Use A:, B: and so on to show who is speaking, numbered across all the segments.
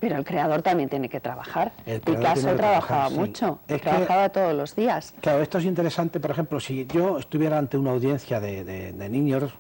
A: Pero el creador también tiene que trabajar.
B: Picasso
A: trabajaba mucho, trabajaba todos los días.
B: Claro, esto es interesante, por ejemplo, si yo estuviera ante una audiencia de niños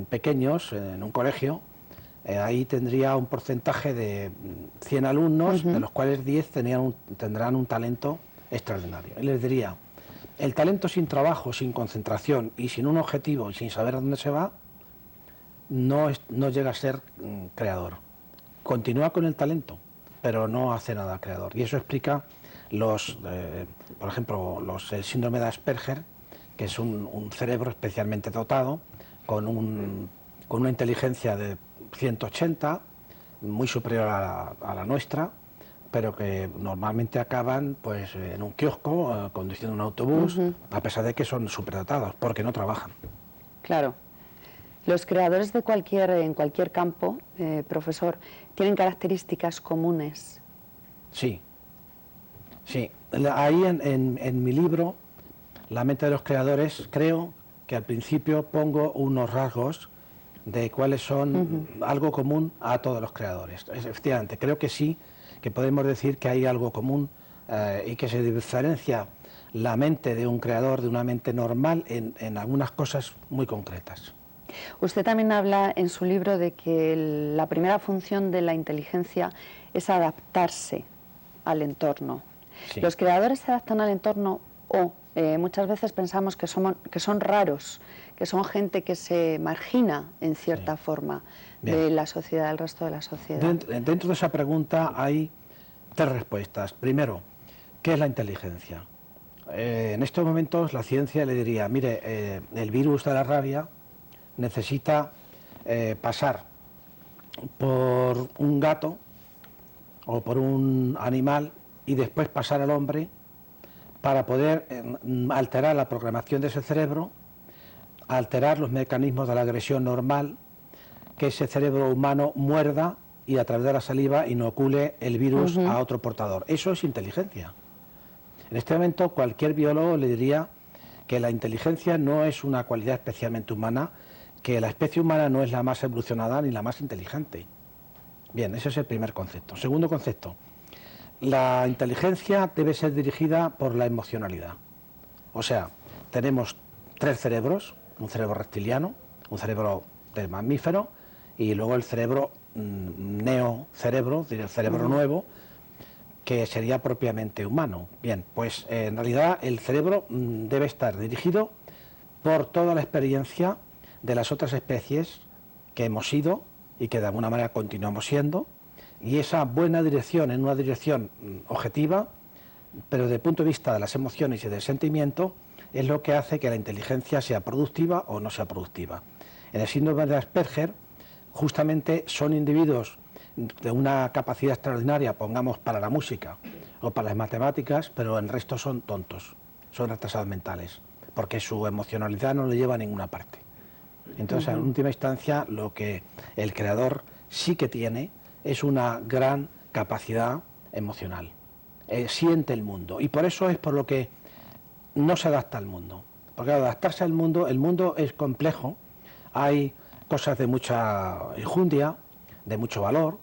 B: pequeños en un colegio, ahí tendría un porcentaje de 100 alumnos, de los cuales 10 tendrán un talento extraordinario. Y les diría, el talento sin trabajo, sin concentración y sin un objetivo y sin saber a dónde se va, no llega a ser creador. Continúa con el talento, pero no hace nada creador. Y eso explica por ejemplo, el síndrome de Asperger, que es un cerebro especialmente dotado, con una inteligencia de 180, muy superior a la nuestra, pero que normalmente acaban pues en un kiosco, conduciendo un autobús, a pesar de que son superdotados, porque no trabajan.
A: Claro. Los creadores en cualquier campo, profesor, tienen características comunes.
B: Sí, sí. Ahí en mi libro, La mente de los creadores, creo que al principio pongo unos rasgos de cuáles son algo común a todos los creadores. Efectivamente, creo que sí, que podemos decir que hay algo común y que se diferencia la mente de un creador de una mente normal en algunas cosas muy concretas.
A: Usted también habla en su libro de que la primera función de la inteligencia es adaptarse al entorno.
B: Sí.
A: Los creadores se adaptan al entorno o muchas veces pensamos que son raros, que son gente que se margina en cierta forma de la sociedad, del resto de la sociedad.
B: Dentro de esa pregunta hay tres respuestas. Primero, ¿qué es la inteligencia? En estos momentos la ciencia le diría, mire, el virus de la rabia necesita pasar por un gato o por un animal y después pasar al hombre para poder alterar la programación de ese cerebro, alterar los mecanismos de la agresión normal, que ese cerebro humano muerda y a través de la saliva inocule el virus a otro portador. Eso es inteligencia. En este momento cualquier biólogo le diría que la inteligencia no es una cualidad especialmente humana, que la especie humana no es la más evolucionada ni la más inteligente. Bien, ese es el primer concepto. Segundo concepto, la inteligencia debe ser dirigida por la emocionalidad. O sea, tenemos tres cerebros, un cerebro reptiliano, un cerebro de mamífero y luego el cerebro neocerebro, el cerebro nuevo, que sería propiamente humano. Bien, pues en realidad el cerebro debe estar dirigido por toda la experiencia de las otras especies que hemos sido y que de alguna manera continuamos siendo, y esa buena dirección en una dirección objetiva, pero desde el punto de vista de las emociones y del sentimiento, es lo que hace que la inteligencia sea productiva o no sea productiva. En el síndrome de Asperger, justamente son individuos de una capacidad extraordinaria, pongamos para la música o para las matemáticas, pero el resto son tontos, son retrasados mentales, porque su emocionalidad no le lleva a ninguna parte. Entonces, en última instancia, lo que el creador sí que tiene es una gran capacidad emocional. Siente el mundo, y por eso es por lo que no se adapta al mundo. Porque al adaptarse al mundo, el mundo es complejo, hay cosas de mucha enjundia, de mucho valor,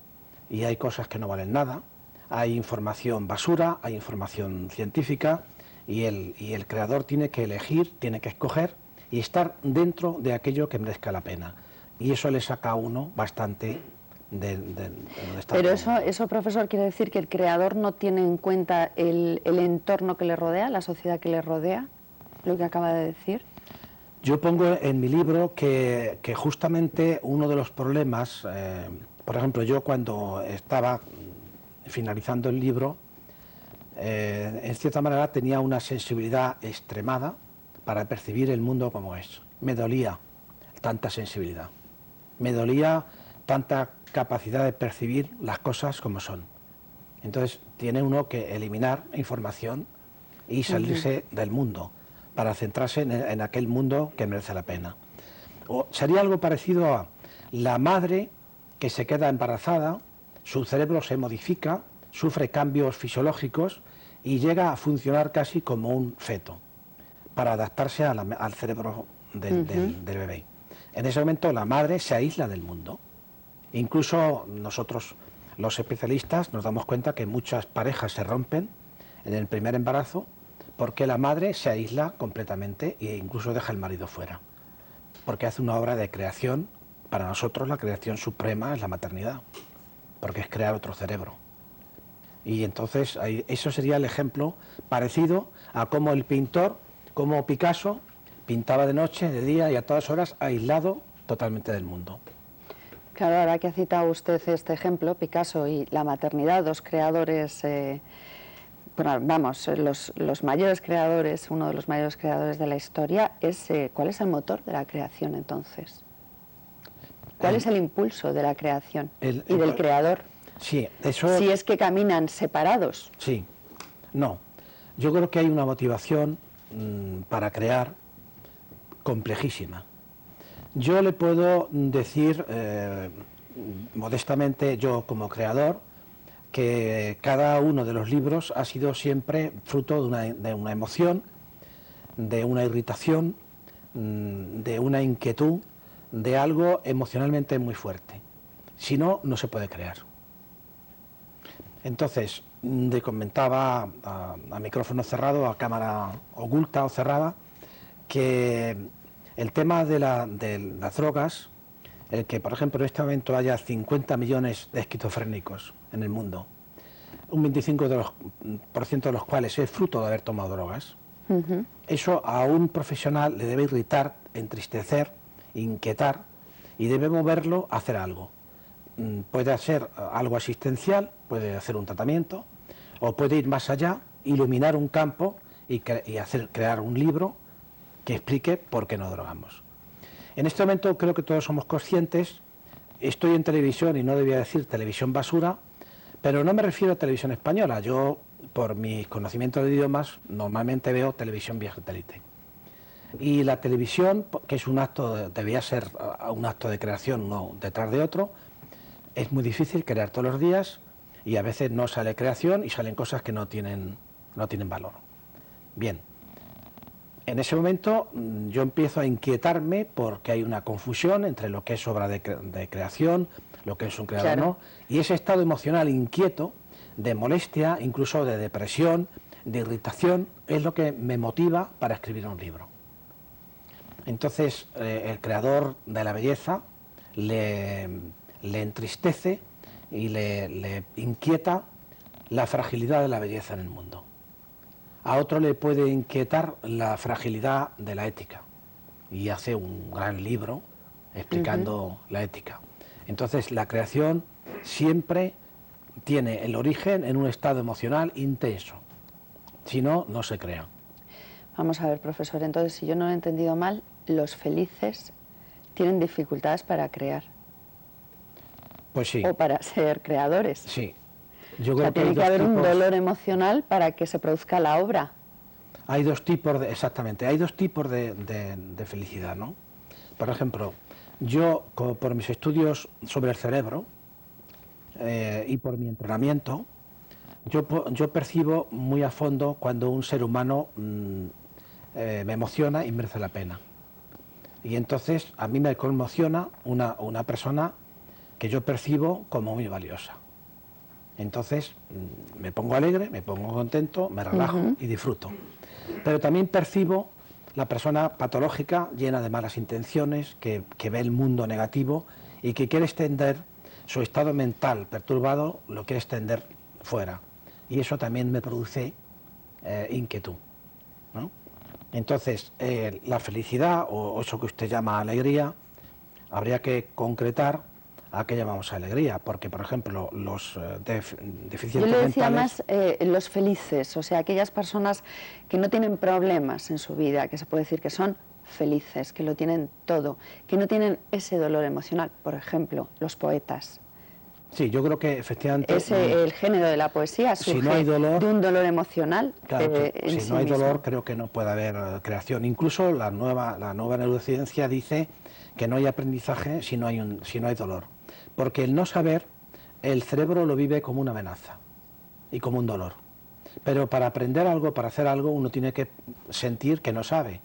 B: y hay cosas que no valen nada, hay información basura, hay información científica, y el creador tiene que elegir, tiene que escoger, y estar dentro de aquello que merezca la pena. Y eso le saca a uno bastante de donde está.
A: Pero eso, profesor, quiere decir que el creador no tiene en cuenta el entorno que le rodea, la sociedad que le rodea, lo que acaba de decir.
B: Yo pongo en mi libro que justamente uno de los problemas, por ejemplo, yo cuando estaba finalizando el libro, en cierta manera tenía una sensibilidad extremada para percibir el mundo como es. Me dolía tanta sensibilidad, me dolía tanta capacidad de percibir las cosas como son. Entonces tiene uno que eliminar información y salirse del mundo para centrarse en aquel mundo que merece la pena. O sería algo parecido a la madre que se queda embarazada, su cerebro se modifica, sufre cambios fisiológicos y llega a funcionar casi como un feto para adaptarse al cerebro del bebé. En ese momento la madre se aísla del mundo. Incluso nosotros Los especialistas nos damos cuenta que muchas parejas se rompen en el primer embarazo porque la madre se aísla completamente e incluso deja al marido fuera, porque hace una obra de creación. Para nosotros la creación suprema es la maternidad, porque es crear otro cerebro. Y entonces eso sería el ejemplo parecido a cómo el pintor, como Picasso, pintaba de noche, de día y a todas horas, aislado totalmente del mundo.
A: Claro, ahora que ha citado usted este ejemplo, Picasso y la maternidad, dos creadores, bueno, vamos, los mayores creadores, uno de los mayores creadores de la historia, ¿cuál es el motor de la creación entonces? ¿Cuál es el impulso de la creación y del creador?
B: Sí, eso...
A: Si es que caminan separados.
B: Sí, no. Yo creo que hay una motivación para crear complejísima. Yo le puedo decir modestamente, yo como creador, que cada uno de los libros ha sido siempre fruto de una emoción, de una irritación, de una inquietud, de algo emocionalmente muy fuerte. Si no, no se puede crear. Entonces, le comentaba a micrófono cerrado, a cámara oculta o cerrada, que el tema de las drogas, el que por ejemplo en este momento haya 50 millones de esquizofrénicos en el mundo, un 25% de los cuales es fruto de haber tomado drogas, eso a un profesional le debe irritar, entristecer, inquietar y debe moverlo a hacer algo. Puede hacer algo asistencial, puede hacer un tratamiento, o puede ir más allá, iluminar un campo y crear un libro que explique por qué no drogamos. En este momento creo que todos somos conscientes, estoy en televisión y no debía decir televisión basura, pero no me refiero a televisión española. Yo, por mis conocimientos de idiomas, normalmente veo televisión vía satélite. Y la televisión, que es un acto, debía ser un acto de creación uno detrás de otro, es muy difícil crear todos los días y a veces no sale creación y salen cosas que no tienen valor. Bien, en ese momento yo empiezo a inquietarme porque hay una confusión entre lo que es obra de creación, lo que es un creador,
A: claro,
B: no, y ese estado emocional inquieto, de molestia, incluso de depresión, de irritación, es lo que me motiva para escribir un libro. Entonces, el creador de la belleza le entristece y le inquieta la fragilidad de la belleza en el mundo. A otro le puede inquietar la fragilidad de la ética y hace un gran libro explicando la ética. Entonces, la creación siempre tiene el origen en un estado emocional intenso. Si no, no se crea.
A: Vamos a ver, profesor, entonces, si yo no lo he entendido mal, los felices tienen dificultades para crear.
B: Pues sí.
A: O para ser creadores.
B: Sí. Yo creo
A: o sea,
B: que
A: tiene que haber un dolor emocional para que se produzca la obra.
B: Hay dos tipos de, exactamente, hay dos tipos de felicidad, ¿no? Por ejemplo, yo, por mis estudios sobre el cerebro y por mi entrenamiento, yo percibo muy a fondo cuando un ser humano me emociona y merece la pena. Y entonces a mí me conmociona una persona que yo percibo como muy valiosa. Entonces me pongo alegre, me pongo contento, me relajo y disfruto. Pero también percibo la persona patológica, llena de malas intenciones, que ve el mundo negativo y que quiere extender su estado mental perturbado, lo quiere extender fuera. Y eso también me produce inquietud, ¿no? Entonces, la felicidad, o eso que usted llama alegría, habría que concretar a qué llamamos alegría, porque, por ejemplo, los deficientes
A: mentales... Yo le decía
B: mentales,
A: más los felices, o sea, aquellas personas que no tienen problemas en su vida, que se puede decir que son felices, que lo tienen todo, que no tienen ese dolor emocional, por ejemplo, los poetas.
B: Sí, yo creo que efectivamente...
A: El género de la poesía surge
B: si no hay dolor,
A: de un dolor emocional.
B: Claro, si
A: sí
B: no hay
A: mismo.
B: dolor, creo que no puede haber creación. Incluso la nueva neurociencia dice que no hay aprendizaje si no hay dolor. Porque el no saber, el cerebro lo vive como una amenaza y como un dolor. Pero para aprender algo, para hacer algo, uno tiene que sentir que no sabe.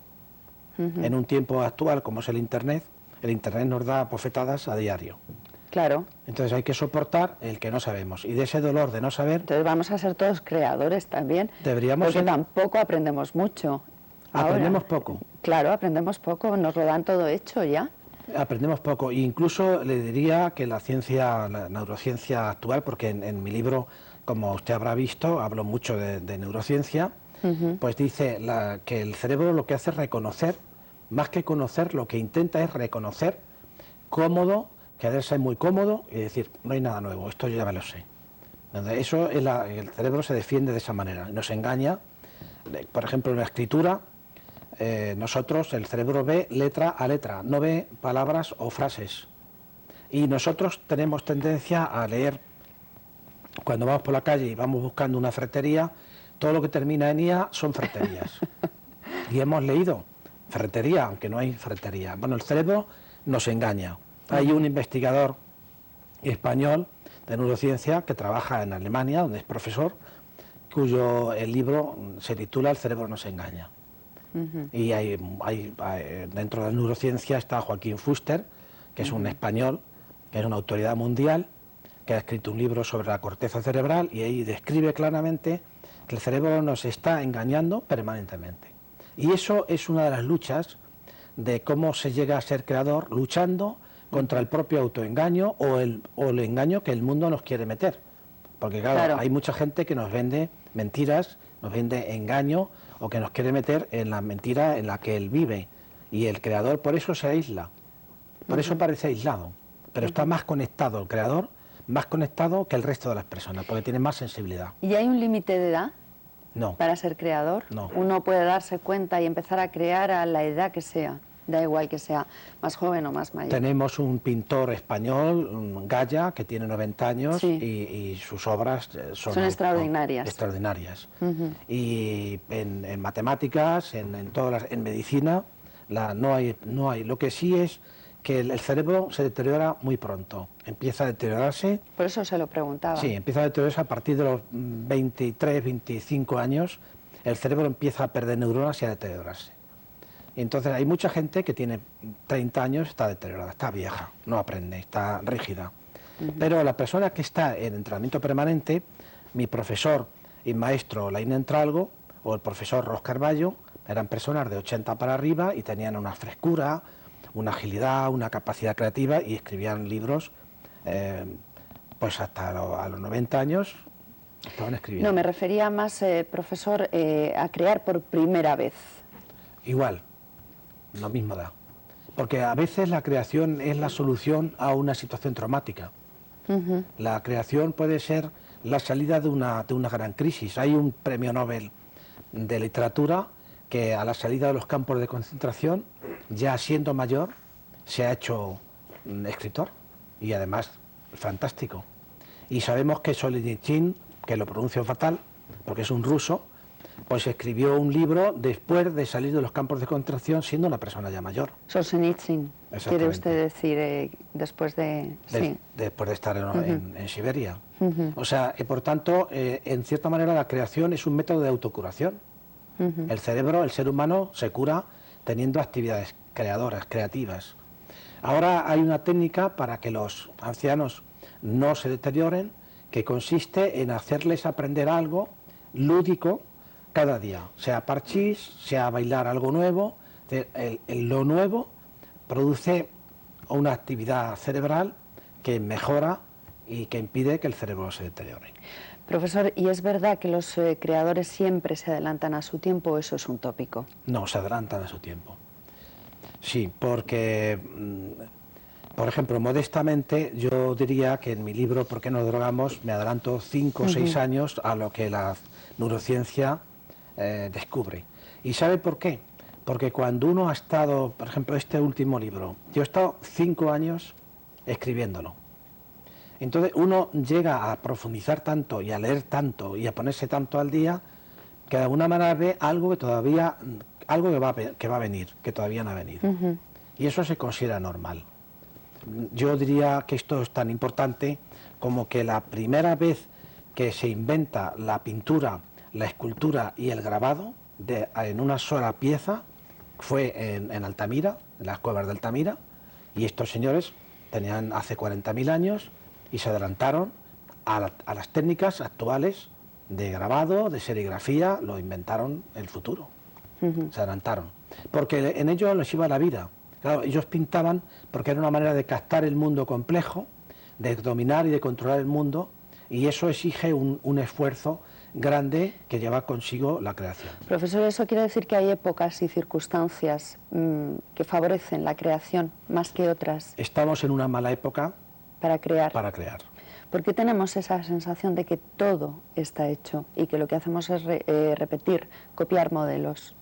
B: En un tiempo actual como es el Internet nos da bofetadas a diario.
A: Claro.
B: Entonces hay que soportar el que no sabemos. Y de ese dolor de no saber,
A: Entonces vamos a ser todos creadores también.
B: deberíamos
A: porque
B: ser...
A: tampoco aprendemos mucho.
B: Aprendemos
A: Ahora,
B: poco.
A: Claro, aprendemos poco, nos lo dan todo hecho ya.
B: Aprendemos poco. E incluso le diría que la ciencia, la neurociencia actual, porque en mi libro, como usted habrá visto, hablo mucho de neurociencia, pues dice que el cerebro lo que hace es reconocer, más que conocer, lo que intenta es reconocer cómodo, quedarse muy cómodo y decir, no hay nada nuevo, esto yo ya me lo sé. Entonces, eso es el cerebro se defiende de esa manera, nos engaña. Por ejemplo, en la escritura, nosotros, el cerebro ve letra a letra, no ve palabras o frases. Y nosotros tenemos tendencia a leer, cuando vamos por la calle y vamos buscando una ferretería, todo lo que termina en IA son ferreterías. Y hemos leído ferretería, aunque no hay ferretería. Bueno, el cerebro nos engaña. Hay un investigador español de neurociencia que trabaja en Alemania, donde es profesor, cuyo el libro se titula El cerebro nos engaña. Y dentro de la neurociencia está Joaquín Fuster, que es un español, que es una autoridad mundial, que ha escrito un libro sobre la corteza cerebral y ahí describe claramente que el cerebro nos está engañando permanentemente. Y eso es una de las luchas de cómo se llega a ser creador, luchando contra el propio autoengaño o el engaño que el mundo nos quiere meter. Porque claro, hay mucha gente que nos vende mentiras, nos vende engaño o que nos quiere meter en la mentira en la que él vive. Y el creador por eso se aísla, por eso parece aislado, pero está más conectado el creador, más conectado que el resto de las personas, porque tiene más sensibilidad.
A: ¿Y hay un límite de edad?
B: No.
A: Para ser creador.
B: No.
A: Uno puede darse cuenta y empezar a crear a la edad que sea. Da igual que sea más joven o más mayor.
B: Tenemos un pintor español, Gaya, que tiene 90 años y sus obras son
A: extraordinarias.
B: Extraordinarias. Y en matemáticas, en medicina, no hay. Lo que sí es que el cerebro se deteriora muy pronto. Empieza a deteriorarse.
A: Por eso se lo preguntaba.
B: Sí, empieza a deteriorarse a partir de los 23, 25 años. El cerebro empieza a perder neuronas y a deteriorarse. Entonces hay mucha gente que tiene 30 años, está deteriorada, está vieja, no aprende, está rígida. Pero la persona que está en entrenamiento permanente, mi profesor y maestro Laín Entralgo o el profesor Ros Carballo, eran personas de 80 para arriba y tenían una frescura, una agilidad, una capacidad creativa y escribían libros, pues hasta a los 90 años estaban escribiendo.
A: No, me refería más, profesor, a crear por primera vez.
B: Igual. Lo mismo da. Porque a veces la creación es la solución a una situación traumática. La creación puede ser la salida de una gran crisis. Hay un premio Nobel de literatura que a la salida de los campos de concentración, ya siendo mayor, se ha hecho escritor y además fantástico. Y sabemos que Solzhenitsyn, que lo pronuncio fatal porque es un ruso, pues escribió un libro después de salir de los campos de concentración siendo una persona ya mayor.
A: Solzhenitsyn, quiere usted decir, después de...
B: Después de estar en Siberia. O sea, por tanto, en cierta manera la creación es un método de autocuración. El cerebro, el ser humano, se cura teniendo actividades creadoras, creativas. Ahora hay una técnica para que los ancianos no se deterioren, que consiste en hacerles aprender algo lúdico cada día, sea parchís, sea bailar algo nuevo. Lo nuevo produce una actividad cerebral que mejora y que impide que el cerebro se deteriore.
A: Profesor, ¿y es verdad que los creadores siempre se adelantan a su tiempo o eso es un tópico?
B: No, se adelantan a su tiempo. Sí, porque, por ejemplo, modestamente yo diría que en mi libro ¿Por qué nos drogamos? Me adelanto 5 o 6 años a lo que la neurociencia descubre. ¿Y sabe por qué? Porque cuando uno ha estado, por ejemplo, este último libro, yo he estado 5 años escribiéndolo. Entonces uno llega a profundizar tanto y a leer tanto y a ponerse tanto al día que de alguna manera ve algo que todavía, algo que va a venir, que todavía no ha venido. Y eso se considera normal. Yo diría que esto es tan importante como que la primera vez que se inventa la pintura, la escultura y el grabado en una sola pieza fue en Altamira, en las cuevas de Altamira, y estos señores tenían hace 40.000 años y se adelantaron a las técnicas actuales de grabado, de serigrafía, lo inventaron el futuro, se adelantaron, porque en ellos les iba la vida. Claro, ellos pintaban porque era una manera de captar el mundo complejo, de dominar y de controlar el mundo, y eso exige un esfuerzo grande que lleva consigo la creación.
A: Profesor, ¿eso quiere decir que hay épocas y circunstancias que favorecen la creación más que otras?
B: Estamos en una mala época
A: para crear. ¿Por qué tenemos esa sensación de que todo está hecho y que lo que hacemos es repetir, copiar modelos?